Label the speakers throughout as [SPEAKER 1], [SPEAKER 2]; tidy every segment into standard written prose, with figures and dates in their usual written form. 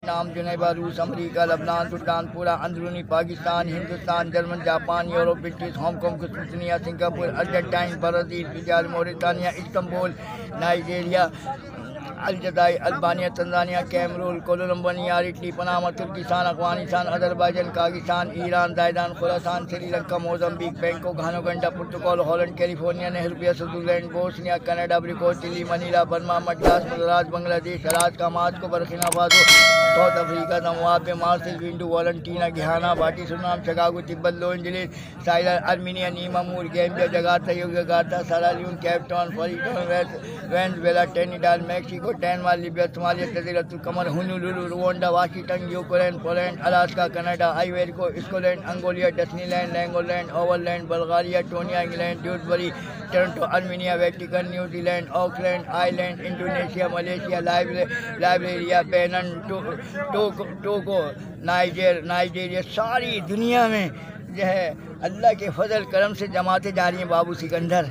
[SPEAKER 1] नाम जुनैबा, रूस, अमेरिका, लबनान, सुल्तान, पूरा अंदरूनी Pakistan, Hindustan, German, Japan, Europe, British, Hong Kong, कुतुबनिया, Singapore, Argentine, Brazil, Israel, Mauritania, Istanbul, Nigeria, Algeria, Albania, Tanzania, Cameroon, Colombo, Italy, Panama, Turkistan, Afghanistan, Azerbaijan, कागिस्तान, ईरान, जायदान, Khorasan, Sri Lanka, Mozambique, Bangkok, Ghana, Portugal, Holland, California, Nehru, Switzerland, Bosnia, Canada, ब्रिको, Chile, Manila, Burma, Madras, Madras, Bangladesh, Alaska, Moscow, Burkina Faso, South Africa, Zimbabwe, Marshall, विंडो, वालंटीना, Guiana, बाटी, सुनाम, Chicago, Tibet, Los Angeles, साइलर, Armenia, नीमा, मूर, Gambia, Jakarta, Yogyakarta, Sierra Leone, Cape Town, Florida, Venezuela, Trinidad, Mexico, Denmark, Libya, Somalia, जज़ीरतुल कमर, Honolulu, Rwanda, Washington, Ukraine, Poland, Alaska, Canada, Ivory Coast, Scotland, Angola, Disneyland, Legoland, overland, Bulgaria, टोनिया, England, Dewsbury, Toronto, Armenia, Vatican, New Zealand, Auckland Island, Indonesia, Malaysia, Liberia, Benin, Togo, Nigeria, सारी दुनिया में जो है अल्लाह के फजल करम से जमाते जा रही हैं। बाबू सिकंदर,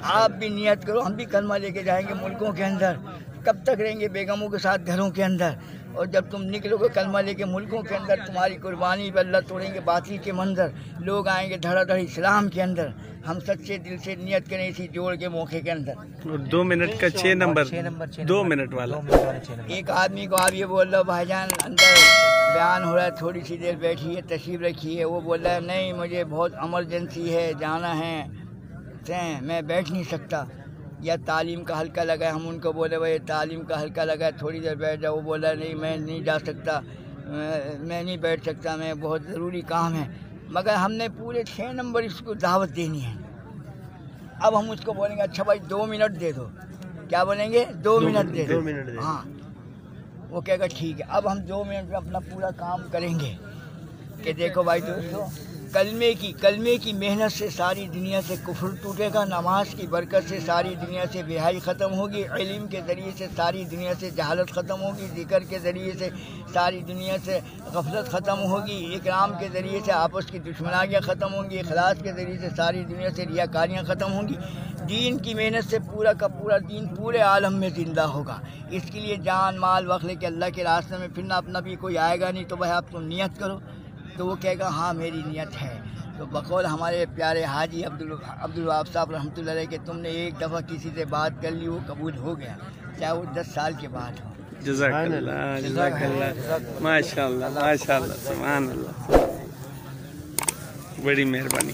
[SPEAKER 1] आप भी नियत करो, हम भी कलमा लेके जाएंगे मुल्कों के अंदर। कब तक रहेंगे बेगमों के साथ घरों के अंदर? और जब तुम निकलोगे कलमा लेके मुल्कों के अंदर, तुम्हारी कुर्बानी पर अल्लाह तोड़ेंगे बातिल के मंजर, लोग आएंगे धड़ाधड़ इस्लाम के अंदर। हम सच्चे दिल से नियत करें इसी जोड़ के मौके के अंदर।
[SPEAKER 2] 2 मिनट का 6 नंबर 2 मिनट वाला
[SPEAKER 1] एक आदमी को आप ये बोल रहे हो भाईजान अंदर बयान हो रहा है, थोड़ी सी देर बैठिए, तशरीफ रखिए। वो बोल रहा है नहीं मुझे बहुत इमरजेंसी है, जाना है, मैं बैठ नहीं सकता। या तालीम का हल्का लगा है, हम उनको बोले भाई तालीम का हल्का लगा है, थोड़ी देर बैठ जाओ। वो बोला नहीं मैं नहीं जा सकता, मैं नहीं बैठ सकता, मैं बहुत ज़रूरी काम है। मगर हमने पूरे 6 नंबर इसको दावत देनी है। अब हम उसको बोलेंगे अच्छा भाई 2 मिनट दे दो। क्या बोलेंगे? 2 मिनट दे दो। हाँ, वो कहेगा ठीक है। अब हम 2 मिनट में अपना पूरा काम करेंगे कि देखो भाई दोस्तों, कलमे की मेहनत से सारी दुनिया से कुफ्र टूटेगा, नमाज की बरकत से सारी दुनिया से बेहाई ख़त्म होगी, इल्म के ज़रिए से सारी दुनिया से जहालत ख़त्म होगी, ज़िक्र के ज़रिए से सारी दुनिया से गफलत ख़त्म होगी, इकराम के ज़रिए से आपस की दुश्मनाइयाँ ख़त्म होंगी, इखलास के ज़रिए से सारी दुनिया से रियाकारियाँ ख़त्म होंगी। दीन की मेहनत से पूरा का पूरा दीन पूरे आलम में ज़िंदा होगा। इसके लिए जान माल वक्त लेके अल्लाह के रास्ते में फिरना अपना भी कोई आएगा नहीं। तो भाई आप तुम नियत करो, तो वो कहेगा हाँ मेरी नियत है। तो बकौल हमारे प्यारे हाजी अब्दुल वहाब साहब रहमतुल्लाह अलैह के, तुमने एक दफ़ा किसी से बात कर ली वो कबूल हो गया, चाहे वो 10 साल के बाद हो।
[SPEAKER 2] जज़ाकल्लाह जज़ाकल्लाह, माशाअल्लाह माशाअल्लाह, सुभान अल्लाह, बड़ी मेहरबानी।